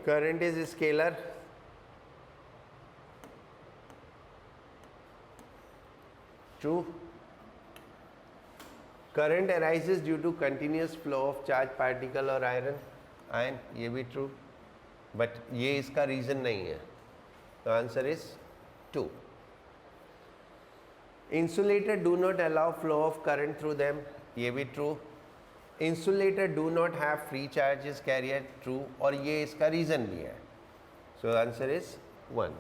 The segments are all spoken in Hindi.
current is scalar. True. Current arises due to continuous flow of charged particle or iron. ये भी true, but ये इसका reason नहीं है. The answer is 2. Insulator do not allow flow of current through them. ये भी true. Insulator do not have free charges carrier. True. और ये इसका reason भी है. So the answer is 1.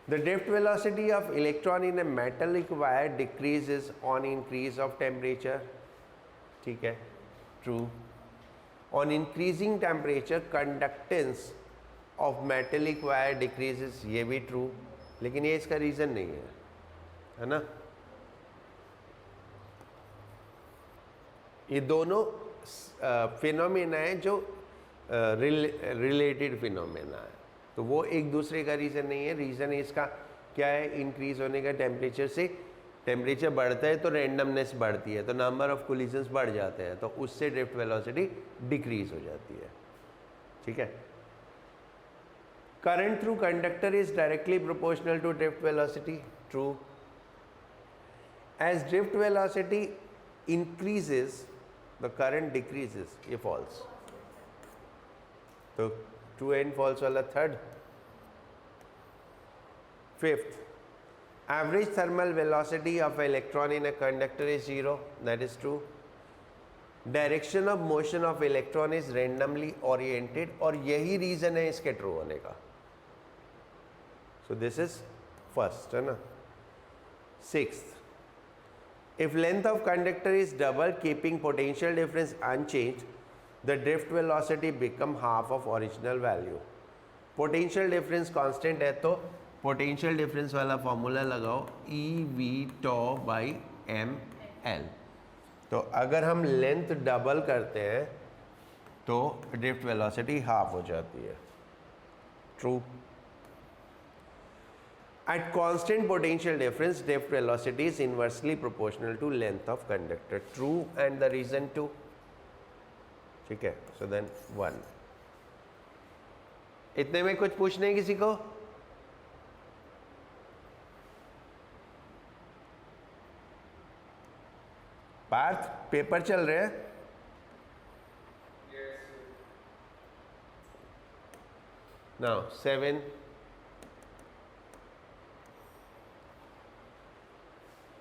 The drift velocity of electron in a metallic wire decreases on increase of temperature. ठीक है. True. On increasing temperature, conductance of metallic wire decreases. ये भी true. लेकिन ये इसका reason नहीं है ना. ये दोनों फिनोमेना है जो रिलेटेड फिनोमेना है, तो वो एक दूसरे का रीज़न नहीं है. रीज़न इसका क्या है? इंक्रीज होने का टेम्परेचर से. टेम्परेचर बढ़ता है तो रैंडमनेस बढ़ती है, तो नंबर ऑफ कोलिजन्स बढ़ जाते हैं, तो उससे ड्रिफ्ट वेलोसिटी डिक्रीज हो जाती है. ठीक है. Current through conductor is directly proportional to drift velocity. True. As drift velocity increases the current decreases. ये फॉल्स. तो ट्रू एंड फॉल्स वाला third. Fifth, average thermal velocity of electron in a conductor is 0. That is true. Direction of motion of electron is randomly oriented, और यही रीजन है इसके ट्रू होने का. सो दिस इज फर्स्ट, है ना. Sixth, if length of conductor is double keeping potential difference unchanged, the drift velocity become half of original value. potential difference constant है तो potential difference वाला फॉर्मूला लगाओ, EV tau by ml. तो अगर हम लेंथ डबल करते हैं तो ड्रिफ्ट वेलोसिटी हाफ हो जाती है. True. At constant potential difference, drift velocity is inversely proportional to length of conductor. True, and the reason too. ठीक है. So then 1. इतने में कुछ पूछने किसी को? पार्थ, पेपर चल रहे हैं? Yes. Now 7.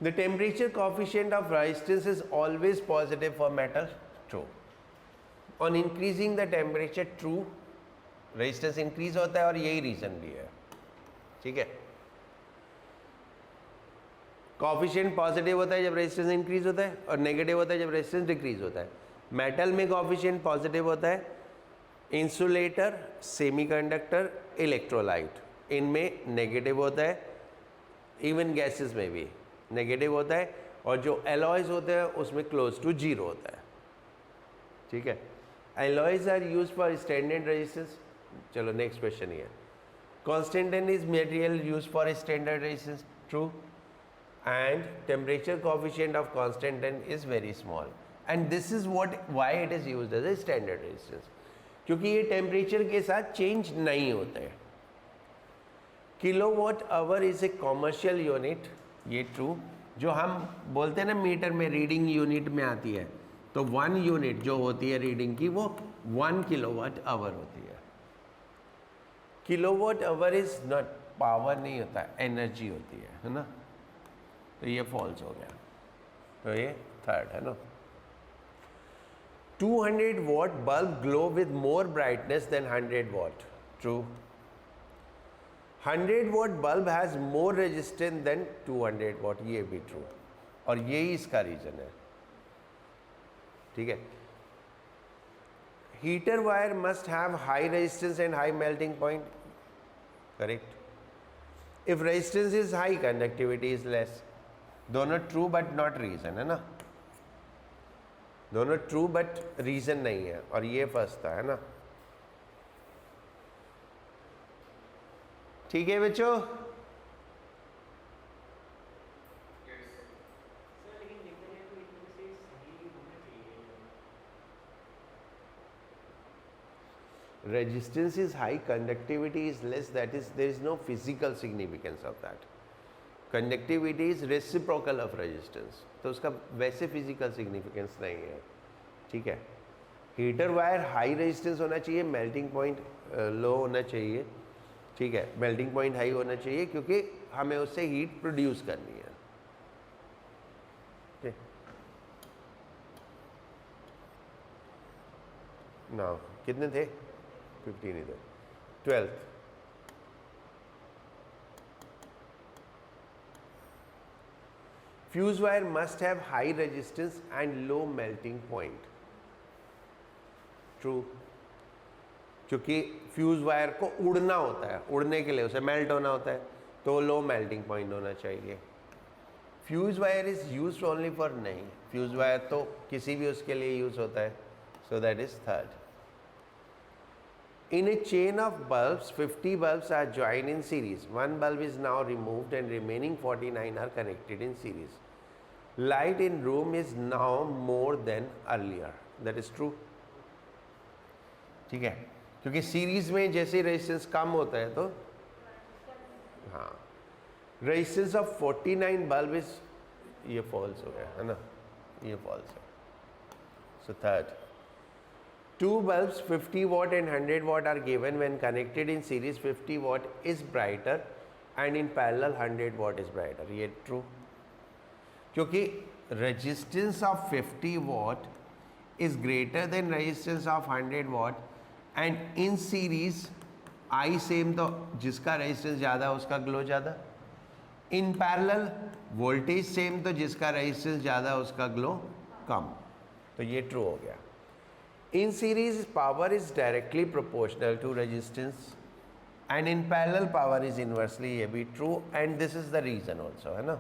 The temperature coefficient of resistance is always positive for metal. True. On increasing the temperature, true. Resistance increase होता है और यही रीजन भी है. ठीक है. कोफिशिएंट पॉजिटिव होता है जब रेजिस्टेंस इंक्रीज होता है, और नेगेटिव होता है जब रेजिस्टेंस डिक्रीज होता है. मेटल में कोफिशिएंट पॉजिटिव होता है. इंसुलेटर, सेमीकंडक्टर, इलेक्ट्रोलाइट, इनमें नेगेटिव होता है. इवन गैसेस में भी नेगेटिव होता है, और जो एलॉयज होते हैं उसमें क्लोज टू 0 होता है. ठीक है. Alloys are use for standard resistance. चलो नेक्स्ट क्वेश्चन ही है. Constantan is material use for standard resistance. True. And temperature coefficient of constantan is very small, and this is what why it is used as a standard resistance, क्योंकि ये टेम्परेचर के साथ चेंज नहीं होते हैं. Kilowatt hour is a commercial unit. ये ट्रू. जो हम बोलते हैं ना मीटर में रीडिंग यूनिट में आती है, तो 1 यूनिट जो होती है रीडिंग की वो 1 किलोवाट आवर होती है. Kilowatt hour is not power, नहीं होता, एनर्जी होती है ना. तो ये फॉल्स हो गया. तो ये थर्ड है ना. 200 watt bulb glow with more brightness than 100 watt. True. 100 watt bulb has more resistance than 200 watt. ये भी ट्रू, और यही इसका रीजन है. ठीक है. Heater wire must have high resistance and high melting point. Correct. If resistance is high, conductivity is less. दोनों ट्रू बट नॉट रीजन, है ना. दोनों ट्रू बट रीजन नहीं है, और ये फर्स्ट था, है ना. ठीक है बच्चों. resistance is high, conductivity is less, that is there is no physical significance of that. Conductivity is reciprocal of resistance, तो उसका वैसे physical significance नहीं है, ठीक है. हीटर वायर हाई रेजिस्टेंस होना चाहिए, मेल्टिंग पॉइंट लो होना चाहिए, ठीक है. मेल्टिंग पॉइंट हाई होना चाहिए क्योंकि हमें उससे हीट प्रोड्यूस करनी है. नाउ कितने थे? 15 इधर. 12th, fuse wire must have high resistance and low melting point. True. क्योंकि फ्यूज वायर को उड़ना होता है, उड़ने के लिए उसे मेल्ट होना होता है, तो लो मेल्टिंग पॉइंट होना चाहिए. Fuse wire is use only for, नहीं, फ्यूज वायर तो किसी भी उसके लिए यूज होता है. So that is third. In a chain of bulbs, 50 bulbs are joined in series. One bulb is now removed and remaining 49 are connected in series. Light in room is now more than earlier. That is true. ठीक है, क्योंकि सीरीज में जैसे रेजिस्टेंस कम होता है तो हाँ, रेजिस्टेंस ऑफ 49 बल्ब इज, ये फॉल्स हो गया है ना, ये फॉल्स है. So third, two bulbs 50 watt and 100 watt are given. When connected in series, 50 watt is brighter and in parallel 100 watt is brighter. ये true, क्योंकि resistance of 50 watt is greater than resistance of 100 watt and in series I same, तो जिसका resistance ज़्यादा उसका glow ज़्यादा. In parallel voltage same, तो जिसका resistance ज़्यादा उसका glow कम. तो ये true हो गया. In series power is directly proportional to resistance and in parallel power is inversely, ये भी true, and this is the reason also, है ना.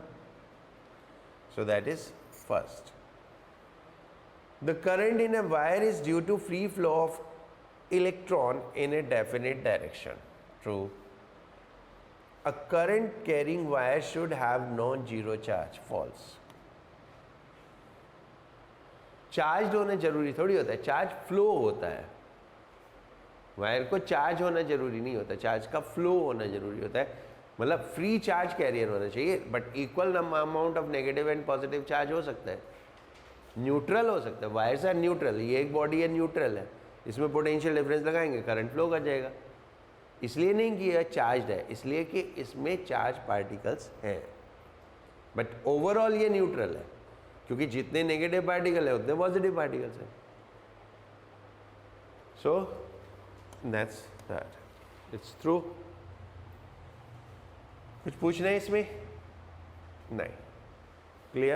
So that is first. The current in a wire is due to free flow of electron in a definite direction. True. A current carrying wire should have non-zero charge. False. Charge होना जरूरी थोड़ी होता है, चार्ज फ्लो होता है. वायर को चार्ज होना जरूरी नहीं होता, चार्ज का फ्लो होना जरूरी होता है. मतलब फ्री चार्ज कैरियर होना चाहिए, but equal amount of negative and positive charge हो सकता है, न्यूट्रल हो सकता है. वायर्स आर न्यूट्रल, ये एक बॉडी है न्यूट्रल है, इसमें पोटेंशियल डिफरेंस लगाएंगे करंट फ्लो कर जाएगा. इसलिए नहीं कि यह चार्ज है, इसलिए कि इसमें चार्ज पार्टिकल्स हैं, बट ओवरऑल ये न्यूट्रल है, क्योंकि जितने नेगेटिव पार्टिकल है उतने पॉजिटिव पार्टिकल्स हैं. So that's that, it's true. कुछ पूछना है इसमें? नहीं. क्लियर?